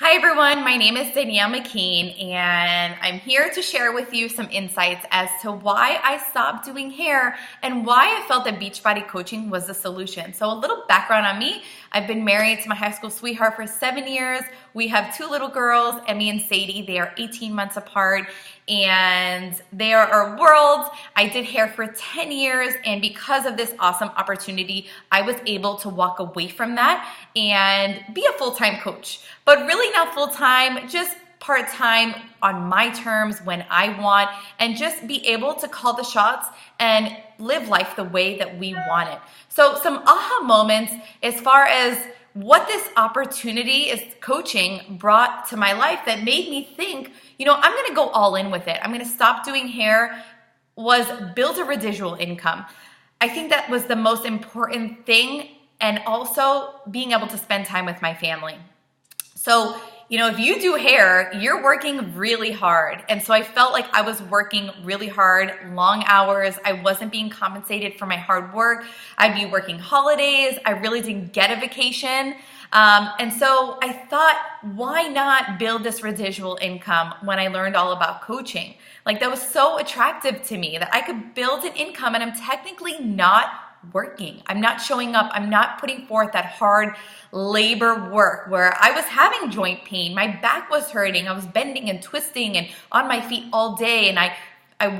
Hi everyone, my name is Daniellemckean and I'm here to share with you some insights as to why I stopped doing hair and why I felt that Beachbody coaching was the solution. So a little background on me. I've been married to my high school sweetheart for 7 years. We have 2 little girls, Emmy and Sadie. They are 18 months apart and they are our worlds. I did hair for 10 years and because of this awesome opportunity, I was able to walk away from that and be a full-time coach. But really not full-time, just part-time on my terms when I want, and just be able to call the shots and live life the way that we want it. So some aha moments as far as what this opportunity is coaching brought to my life that made me think, I'm gonna go all in with it. I'm gonna stop doing hair, was build a residual income. I think that was the most important thing, and also being able to spend time with my family. So, if you do hair, you're working really hard. And so I felt like I was working really hard, long hours. I wasn't being compensated for my hard work. I'd be working holidays. I really didn't get a vacation. And so I thought, why not build this residual income when I learned all about coaching? Like, that was so attractive to me that I could build an income and I'm technically not working. I'm not showing up. I'm not putting forth that hard labor work where I was having joint pain. My back was hurting. I was bending and twisting and on my feet all day. And I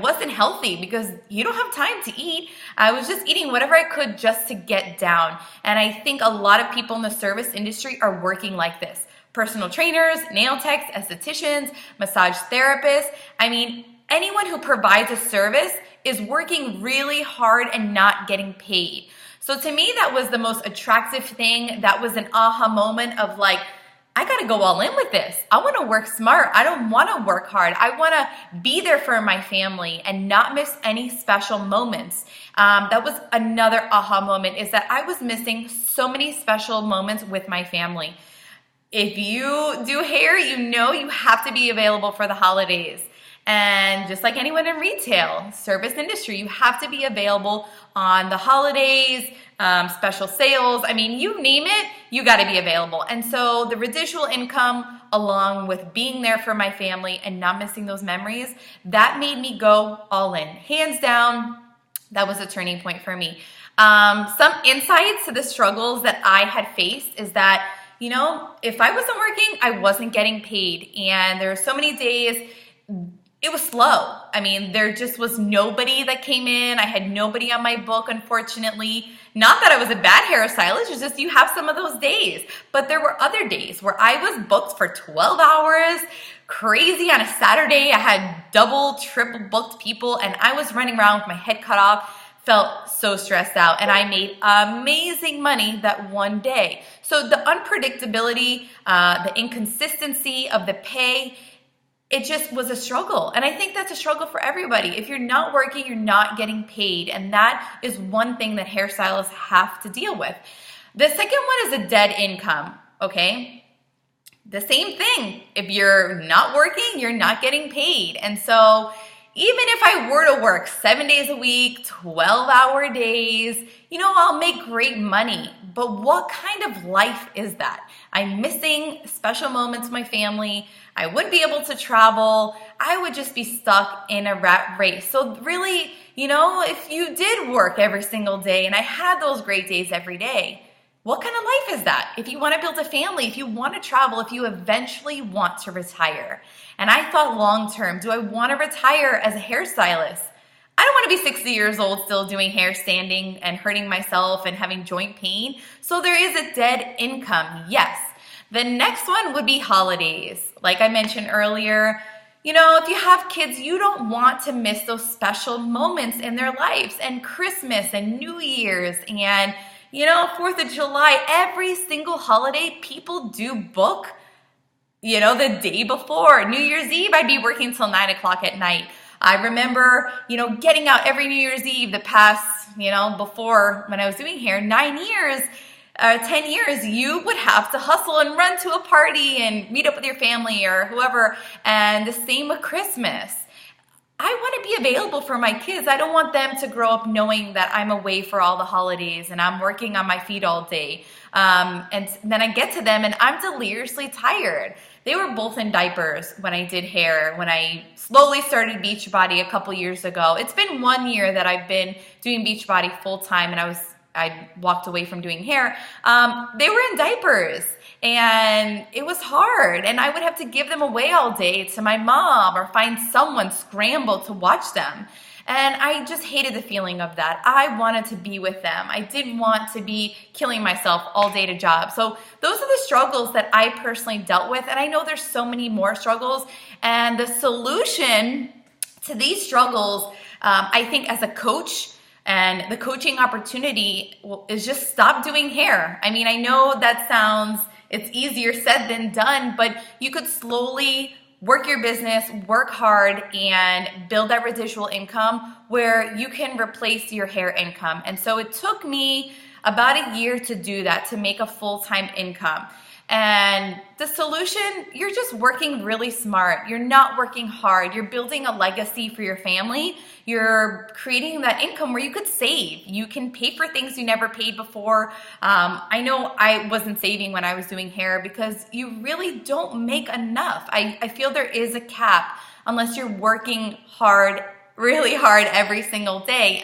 wasn't healthy because you don't have time to eat. I was just eating whatever I could just to get down. And I think a lot of people in the service industry are working like this. Personal trainers, nail techs, estheticians, massage therapists. Anyone who provides a service is working really hard and not getting paid. So to me, that was the most attractive thing. That was an aha moment of like, I gotta go all in with this. I wanna work smart. I don't wanna work hard. I wanna be there for my family and not miss any special moments. That was another aha moment, is that I was missing so many special moments with my family. If you do hair, you have to be available for the holidays. And just like anyone in retail, service industry, you have to be available on the holidays, special sales. You name it, you got to be available. And so the residual income, along with being there for my family and not missing those memories, that made me go all in. Hands down, that was a turning point for me. Some insights to the struggles that I had faced is that, if I wasn't working, I wasn't getting paid. And there were so many days it was slow. There just was nobody that came in. I had nobody on my book, unfortunately. Not that I was a bad hairstylist, it's just you have some of those days. But there were other days where I was booked for 12 hours, crazy on a Saturday. I had double, triple booked people, and I was running around with my head cut off, felt so stressed out, and I made amazing money that one day. So the unpredictability, the inconsistency of the pay, it just was a struggle. And I think that's a struggle for everybody. If you're not working, you're not getting paid. And that is one thing that hairstylists have to deal with. The second one is a dead income, okay? The same thing. If you're not working, you're not getting paid. And so even if I were to work 7 days a week, 12-hour days, I'll make great money. But what kind of life is that? I'm missing special moments with my family. I wouldn't be able to travel. I would just be stuck in a rat race. So really, if you did work every single day and I had those great days every day, what kind of life is that? If you want to build a family, if you want to travel, if you eventually want to retire. And I thought long term, do I want to retire as a hairstylist? I don't want to be 60 years old still doing hair, standing and hurting myself and having joint pain. So there is a dead income, yes. The next one would be holidays. Like I mentioned earlier, if you have kids, you don't want to miss those special moments in their lives, and Christmas and New Year's and 4th of July, every single holiday, people do book, the day before. New Year's Eve, I'd be working till 9 o'clock at night. I remember, getting out every New Year's Eve the past, before when I was doing hair, 9 years, 10 years, you would have to hustle and run to a party and meet up with your family or whoever. And the same with Christmas. I want to be available for my kids. I don't want them to grow up knowing that I'm away for all the holidays and I'm working on my feet all day. And then I get to them and I'm deliriously tired. They were both in diapers when I did hair, when I slowly started Beachbody a couple years ago. It's been 1 year that I've been doing Beachbody full time, and I walked away from doing hair. They were in diapers and it was hard, and I would have to give them away all day to my mom or find someone scramble to watch them. And I just hated the feeling of that. I wanted to be with them. I didn't want to be killing myself all day to job. So those are the struggles that I personally dealt with. And I know there's so many more struggles. And the solution to these struggles, I think as a coach, and the coaching opportunity is just stop doing hair. I mean, I know it's easier said than done, but you could slowly work your business, work hard, and build that residual income where you can replace your hair income. And so it took me about a year to do that, to make a full-time income. And the solution, you're just working really smart. You're not working hard. You're building a legacy for your family. You're creating that income where you could save. You can pay for things you never paid before. I know I wasn't saving when I was doing hair because you really don't make enough. I feel there is a cap unless you're working hard, really hard every single day.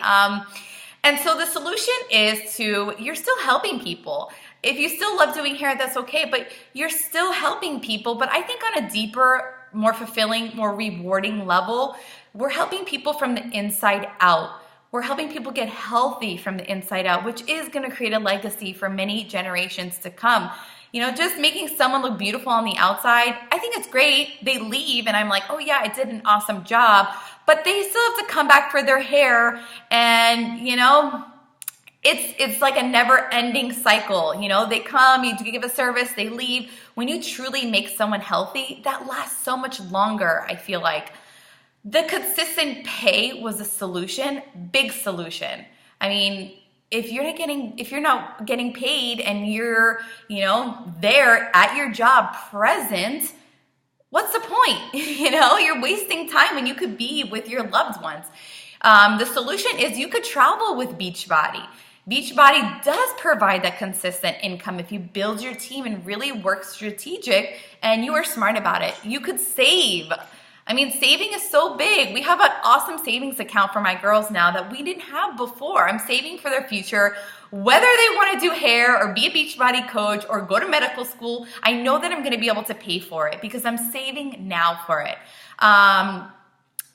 And so the solution is you're still helping people. If you still love doing hair, that's okay, but you're still helping people. But I think on a deeper, more fulfilling, more rewarding level, we're helping people from the inside out. We're helping people get healthy from the inside out, which is going to create a legacy for many generations to come. You know, just making someone look beautiful on the outside, I think it's great. They leave and I'm like, oh yeah, I did an awesome job. But they still have to come back for their hair, and you know, it's like a never-ending cycle. You know, they come, you give a service, they leave. When you truly make someone healthy, that lasts so much longer, I feel like. The consistent pay was a solution, big solution. I mean, if you're not getting paid and you're, you know, there at your job present, what's the point? You know, you're wasting time when you could be with your loved ones. The solution is you could travel with Beachbody. Beachbody does provide that consistent income if you build your team and really work strategic and you are smart about it. You could save. I mean, saving is so big. We have an awesome savings account for my girls now that we didn't have before. I'm saving for their future, whether they want to do hair or be a Beachbody coach or go to medical school. I know that I'm going to be able to pay for it because I'm saving now for it.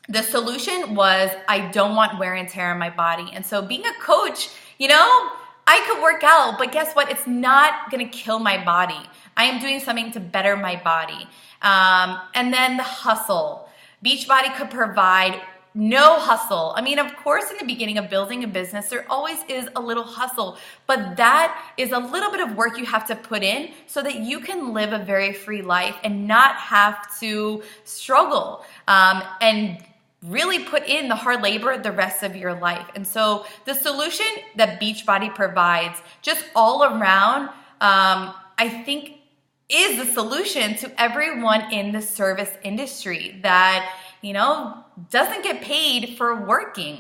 The solution was I don't want wear and tear on my body. And so being a coach, you know, I could work out, but guess what? It's not going to kill my body. I am doing something to better my body. And then the hustle. Beachbody could provide no hustle. I mean, of course, in the beginning of building a business, there always is a little hustle, but that is a little bit of work you have to put in so that you can live a very free life and not have to struggle, and really put in the hard labor the rest of your life. And so the solution that Beachbody provides just all around, I think is the solution to everyone in the service industry that, you know, doesn't get paid for working.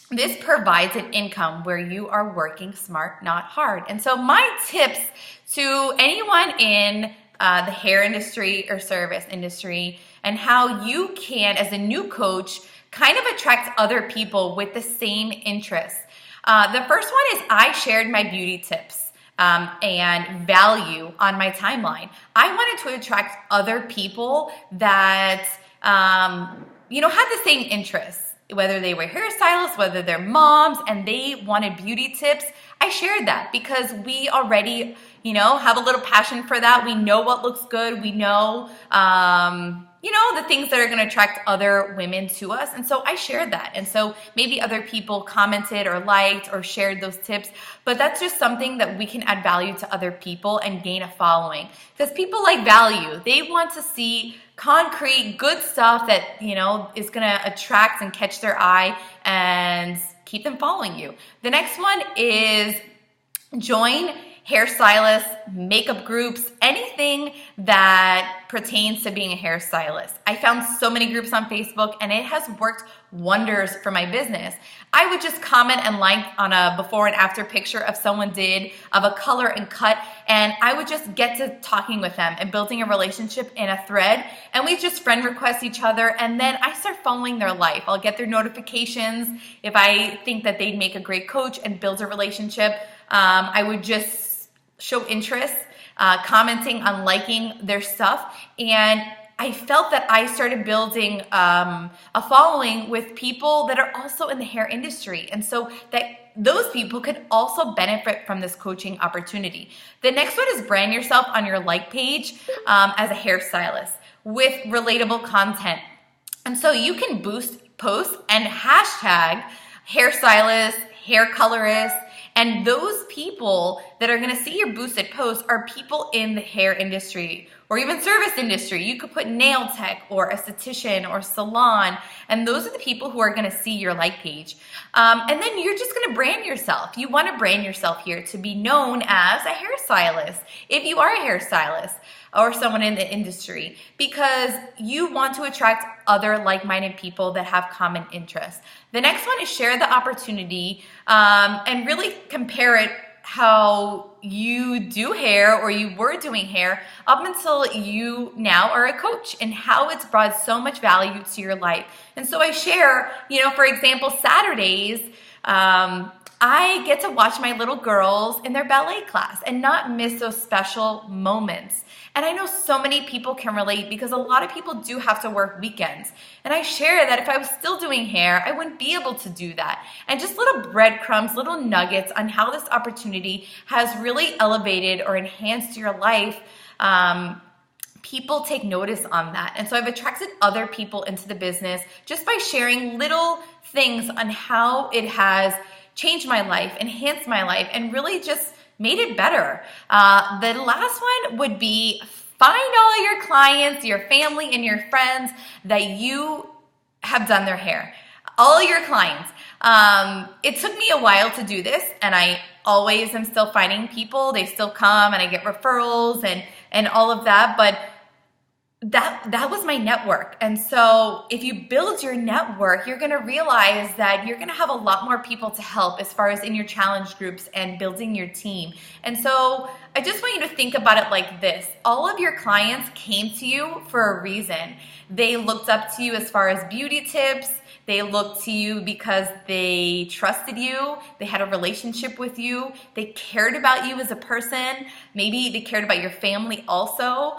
This provides an income where you are working smart, not hard. And so my tips to anyone in the hair industry or service industry and how you can, as a new coach, kind of attract other people with the same interests. The first one is I shared my beauty tips and value on my timeline. I wanted to attract other people that, you know, had the same interests, whether they were hairstylists, whether they're moms, and they wanted beauty tips. I shared that because we already, you know, have a little passion for that. We know what looks good. We know, you know, the things that are going to attract other women to us. And so I shared that. And so maybe other people commented or liked or shared those tips, but that's just something that we can add value to other people and gain a following, because people like value. They want to see concrete, good stuff that, you know, is going to attract and catch their eye and keep them following you. The next one is join hairstylists, makeup groups, anything everything that pertains to being a hairstylist. I found so many groups on Facebook, and it has worked wonders for my business. I would just comment and like on a before and after picture of someone did of a color and cut, and I would just get to talking with them and building a relationship in a thread, and we just friend request each other, and then I start following their life. I'll get their notifications if I think that they'd make a great coach and build a relationship. I would just show interest, commenting on liking their stuff, and I felt that I started building a following with people that are also in the hair industry, and so that those people could also benefit from this coaching opportunity. The next one is brand yourself on your like page as a hairstylist with relatable content. And so you can boost posts and hashtag hairstylist, hair colorist, and those people that are gonna see your boosted posts are people in the hair industry or even service industry. You could put nail tech or esthetician or salon, and those are the people who are gonna see your like page. And then you're just gonna brand yourself. You wanna brand yourself here to be known as a hairstylist, if you are a hairstylist or someone in the industry, because you want to attract other like-minded people that have common interests. The next one is share the opportunity and really compare it how you do hair or you were doing hair up until you now are a coach, and how it's brought so much value to your life. And so I share, for example, Saturdays, I get to watch my little girls in their ballet class and not miss those special moments. And I know so many people can relate because a lot of people do have to work weekends. And I share that if I was still doing hair, I wouldn't be able to do that. And just little breadcrumbs, little nuggets on how this opportunity has really elevated or enhanced your life. People take notice on that. And so I've attracted other people into the business just by sharing little things on how it has changed my life, enhanced my life, and really just made it better. The last one would be find all your clients, your family, and your friends that you have done their hair. All your clients. It took me a while to do this, and I always am still finding people. They still come, and I get referrals and all of that, but that was my network. And so if you build your network, you're going to realize that you're going to have a lot more people to help as far as in your challenge groups and building your team. And so I just want you to think about it like this. All of your clients came to you for a reason. They looked up to you as far as beauty tips. They looked to you because they trusted you. They had a relationship with you. They cared about you as a person. Maybe they cared about your family also.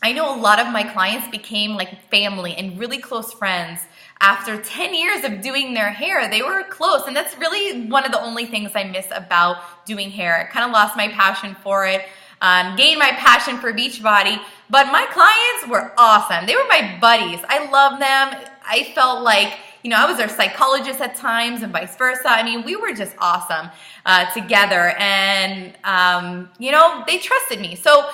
I know a lot of my clients became like family and really close friends. After 10 years of doing their hair, they were close. And that's really one of the only things I miss about doing hair. I kind of lost my passion for it, gained my passion for Beachbody. But my clients were awesome. They were my buddies. I love them. I felt like, I was their psychologist at times and vice versa. I mean, we were just awesome together. And, they trusted me. So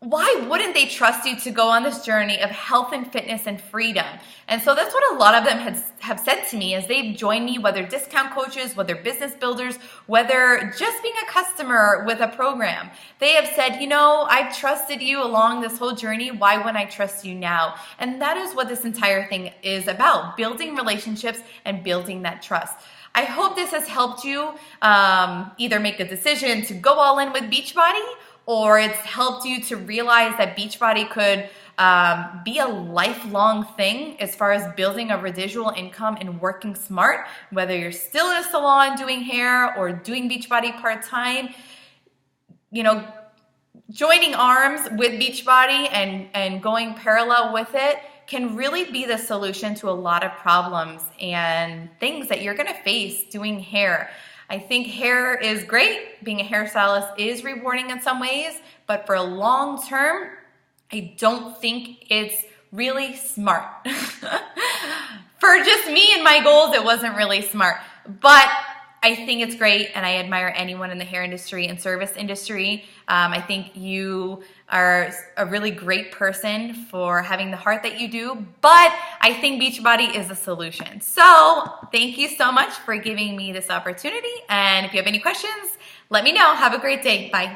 why wouldn't they trust you to go on this journey of health and fitness and freedom? And so that's what a lot of them have said to me as they've joined me, whether discount coaches, whether business builders, whether just being a customer with a program. They have said, I've trusted you along this whole journey. Why wouldn't I trust you now? And that is what this entire thing is about, building relationships and building that trust. I hope this has helped you either make a decision to go all in with Beachbody, or it's helped you to realize that Beachbody could be a lifelong thing as far as building a residual income and working smart, whether you're still in a salon doing hair or doing Beachbody part-time. Joining arms with Beachbody and going parallel with it can really be the solution to a lot of problems and things that you're gonna face doing hair. I think hair is great. Being a hairstylist is rewarding in some ways, but for a long term, I don't think it's really smart. For just me and my goals, it wasn't really smart. But I think it's great, and I admire anyone in the hair industry and service industry. I think you are a really great person for having the heart that you do, but I think Beachbody is a solution. So thank you so much for giving me this opportunity, and if you have any questions, let me know. Have a great day. Bye.